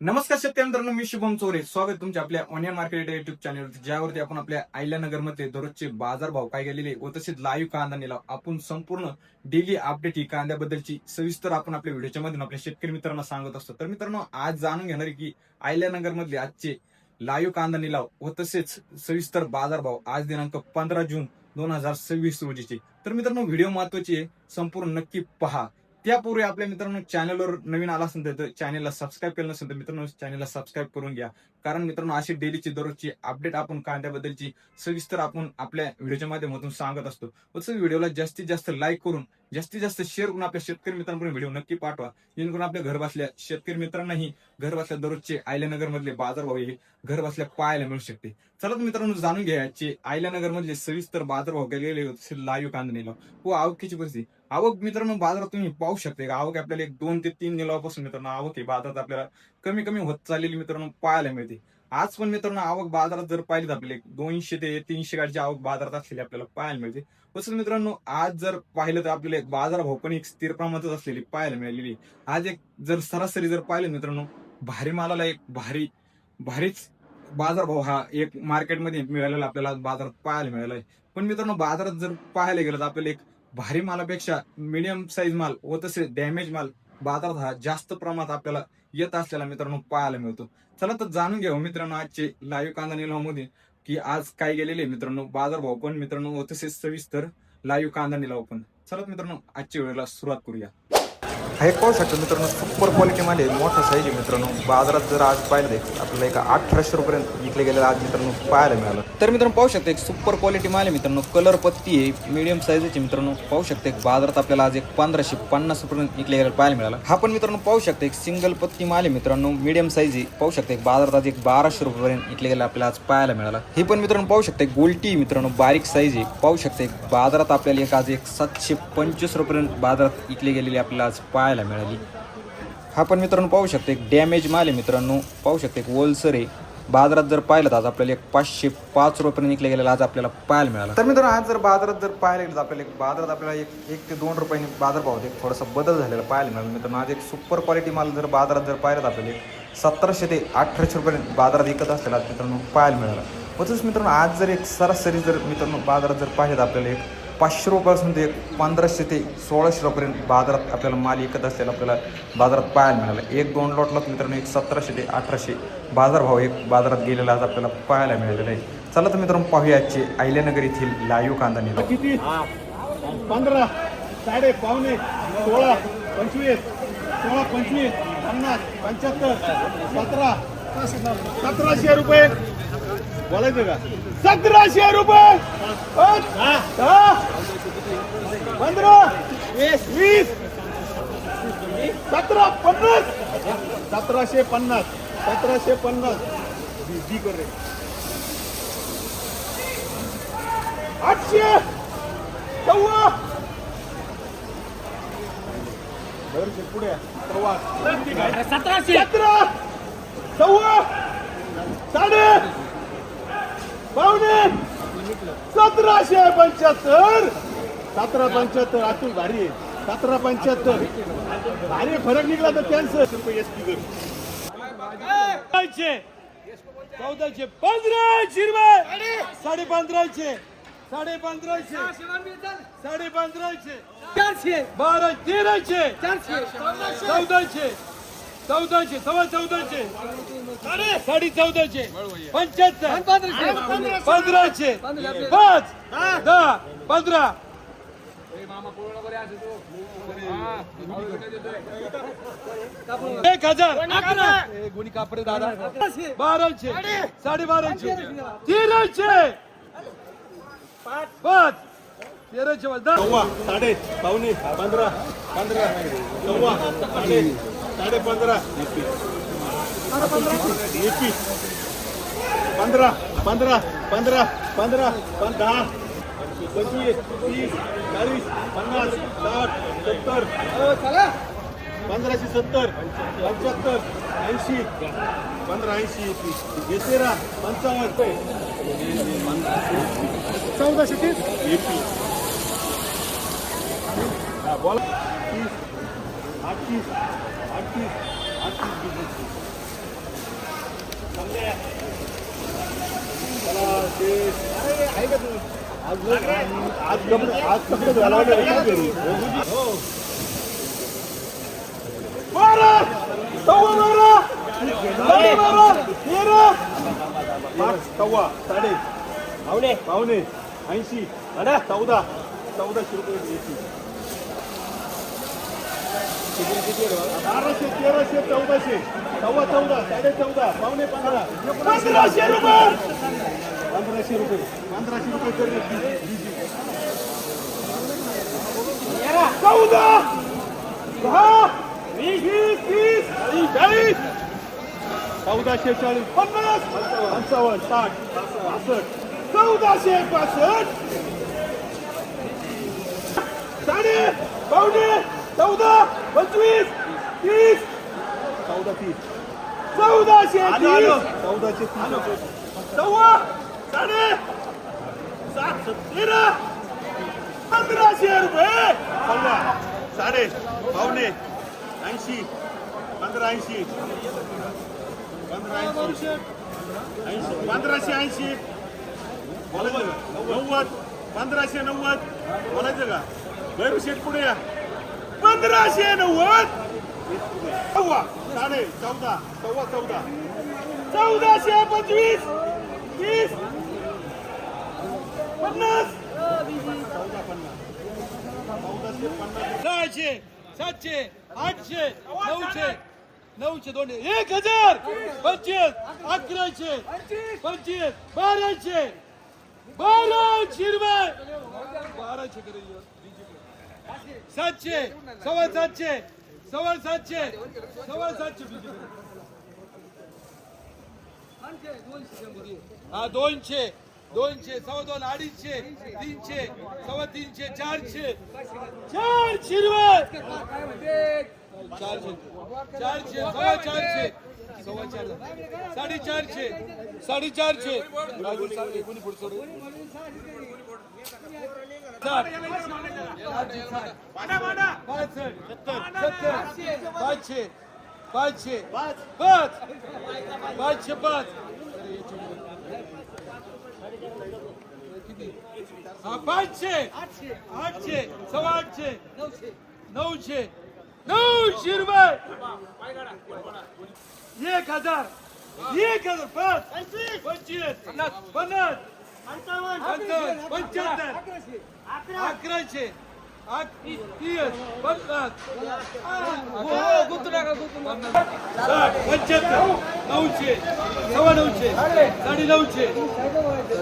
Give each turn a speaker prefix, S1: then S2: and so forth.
S1: नमस्कार शेतकरी मित्रांनो, मी शुभम चोरे. स्वागत तुमच्या आपल्या ऑनियन मार्केट युट्यूब चॅनलवरती, ज्यावरती आपण आपल्या अहिल्यानगरमध्ये दररोजचे बाजारभाव काय गेलेले व तसेच लाईव्ह कांदा निलाव आपण संपूर्ण डेली अपडेट ही कांद्याबद्दलची सविस्तर आपण आपल्या व्हिडिओच्या मधून आपल्या शेतकरी मित्रांना सांगत असतो. तर मित्रांनो, आज जाणून घेणार आहे की अहिल्यानगरमधले आजचे लाईव्ह कांदा निलाव व तसेच सविस्तर बाजारभाव आज दिनांक 15 जून 2026 रोजीचे. तर मित्रांनो, व्हिडिओ महत्वाची आहे, संपूर्ण नक्की पहा. त्यापूर्वी आपल्या मित्रांनो चॅनलवर नवीन आला असेल तर चॅनलला सबस्क्राईब केलं नसेल तर मित्रांनो चॅनलला सबस्क्राईब करून घ्या. कारण मित्रांनो, अशी डेलीची दररोजची अपडेट आपण कांद्याबद्दलची सविस्तर आपण आपल्या व्हिडिओच्या माध्यमातून सांगत असतो. तसंच व्हिडिओला जास्तीत जास्त लाईक करून जास्तीत जास्त शेअर करून आपल्या शेतकरी मित्रांपर्यंत व्हिडिओ नक्की पाठवा, जेणेकरून आपल्या घर बसल्या शेतकरी मित्रांनाही घर बसल्या दररोजचे अहिल्यानगर मधले बाजारभाव हे घर बसल्या पाहायला मिळू शकते. चला तर मित्रांनो, जाणून घ्यायचे अहिल्यानगर मधले सविस्तर बाजारभाव गेलेले लाईव्ह कांदा निलाव व आवकीची परिस्थिती. आवक मित्रांनो बाजारात तुम्ही पाहू शकता का, आवक आपल्याला 1 2 ते 3 निलावापासून मित्रांनो आवक ही बाजारात आपल्याला कमी कमी होत चाललेली मित्रांनो पाहायला मिळते. आज पण मित्रांनो आवक बाजारात जर पाहिली तर आपल्याला 200 ते 300 गाडीची आवक बाजारात असलेली आपल्याला पाहायला मिळते. तसंच मित्रांनो, आज जर पाहिलं तर आपल्याला एक बाजारभाव पण एक स्थिर प्रमाणातच असलेली पाहायला मिळालेली. आज एक जर सरासरी जर पाहिलं मित्रांनो, भारी मालाला एक भारीच बाजारभाव हा एक मार्केटमध्ये मिळालेला आपल्याला बाजारात पाहायला मिळाला आहे. पण मित्रांनो, बाजारात जर पाहायला गेलं तर आपल्याला एक भारी मालापेक्षा मीडियम साईज माल व तसेच डॅमेज माल बाजारात हा जास्त प्रमाणात आपल्याला येत असलेला मित्रांनो पाहायला मिळतो. चला तर जाणून घ्या मित्रांनो आजचे लाईव्ह कांदा निलावामध्ये की आज काय गेलेले मित्रांनो बाजारभाव पण मित्रांनो व तसेच सविस्तर लाईव्ह कांदा निलाव पण. चला मित्रांनो, आजच्या वेळेला सुरुवात करूया. हा एक पाहू शकतो मित्रांनो, सुपर क्वालिटी मध्ये मोठा साईज आहे मित्रांनो. बाजारात जर आज पाहिलं तर आपल्याला एक 1800 रुपयांपर्यंत विकले गेलेलं आज मित्रांनो पाहायला मिळालं. तर मित्रांनो पाहू शकता एक सुपर क्वालिटी माल आहे मित्रांनो, कलर पत्ती आहे, मीडियम साईजचे मित्रांनो. पाहू शकता एक बाजारात आपल्याला आज एक 1550 रुपयांपर्यंत विकले गेलेला पाहायला मिळाला. हा पण मित्रांनो पाहू शकता एक सिंगल पत्ती माल आहे मित्रांनो, मीडियम साईज आहे. पाहू शकता एक बाजारात आज एक 1200 रुपयांपर्यंत विकले गेलेला आपल्याला आज पाहायला मिळाला. हे पण मित्रांनो पाहू शकता एक गोल्टी मित्रांनो, बारीक साईज आहे. पाहू शकता एक बाजारात आपल्याला एक आज एक 725 रुपयांपर्यंत बाजारात विकले गेलेले आपल्याला आज पाहायला मिळाली. हा पण मित्रांनो पाहू शकता एक डॅमेज माल आहे मित्रांनो. पाहू शकता एक ओलसर आहे. बाजारात जर पाहिलं तर आज आपल्याला एक 505 रुपयांनी विकले गेलेला आज आपल्याला पाहायला मिळाला. तर मित्रांनो, आज जर बाजारात जर पाहायला गेलं तर आपल्याला बाजारात आपल्याला 1 ते 2 रुपयांनी बाजारभाव थोडासा बदल झालेला पाहायला मिळाला मित्रांनो. आज एक सुपर क्वालिटी माल जर बाजारात जर पाहिलं तर आपल्याला 1700 ते 1800 रुपयांनी बाजारात विकत असलेला मित्रांनो पाहायला मिळाला. तसंच मित्रांनो, आज जर एक सरासरी जर मित्रांनो बाजारात जर पाहिलं तर आपल्याला एक 500 रुपयापासून ते 1500 ते 1600 रुपयांपर्यंत बाजारात आपल्याला माल विकत असलेला आपल्याला बाजारात पाहायला मिळाला. 1-2 लॉटला मित्रांनो एक 1700 ते 1800 बाजारभाव एक बाजारात गेलेला आज आपल्याला पाहायला मिळालेला आहे. चला तर मित्रांनो पाहूया आजचे अहिल्यानगर येथील लाईव्ह कांदा निलाव.
S2: किती 15 साडे पावणे 16 25 16 25 50 75 17 1700 रुपये बोलायचं का? 1700 रुपये 15 20 1750 1750 1750 जी कर रे 800 14 पुढे 17 17 14 साडे पावणे 1775 1775 अतुल भारी आहे. 1775 भारी फरक निघला तर कॅन्सर रुपये एसटी कर 1400 1500 रुपये 1550 1550 1550 400 12 1300 1400 1400 सव्वा 1400 साडे 1400 75 1500 5 10 15 1000 गुणी कापरे दादा 1200 1250 1300 5 1300 साडे पावणे 15 15 सव्वा साडे 15 15 15 15 15 10 25 30 40 50 60 70 1570 75 80 1580 येतेरा 55 1430 बोला 30 38 38 38 आज कपडे धुवायला घरी सव्वा साडे पावणे 80 1400 रुपये 1200 1300 1400 सव्वा 14 साडे 14 पावणे 15 1500 रुपये 1500 रुपये कर 14 10 20 40 1440 50 55 60 65 1465 साडे पावणे 14 25 30 1430 सव्वा साडे 7 13 1500 रुपये सव्वा साडे पावणे 80 1580 1580 बोलायचं का 90 1590 बोलायचं का गैरू शेट पुढे या 1590 सव्वा साडे 14 सव्वा 14 1425 30 50
S3: 600 700 800 900 900 दोन 1000 25 1100 25 1200 रुपये 1200 करेल 700 सव्वा 700 सव्वा 700 सव्वा 700 हा 200 200 सव्वा 2 250 300 सव्वा 300 400 रुपये 400 सव्वा 400 सव्वा 4 450 500 500 हा 500 800 सव्वा 800 900 रुपये 1000 5 25 50 55 1100 30 50 900 सव्वा 900 900 900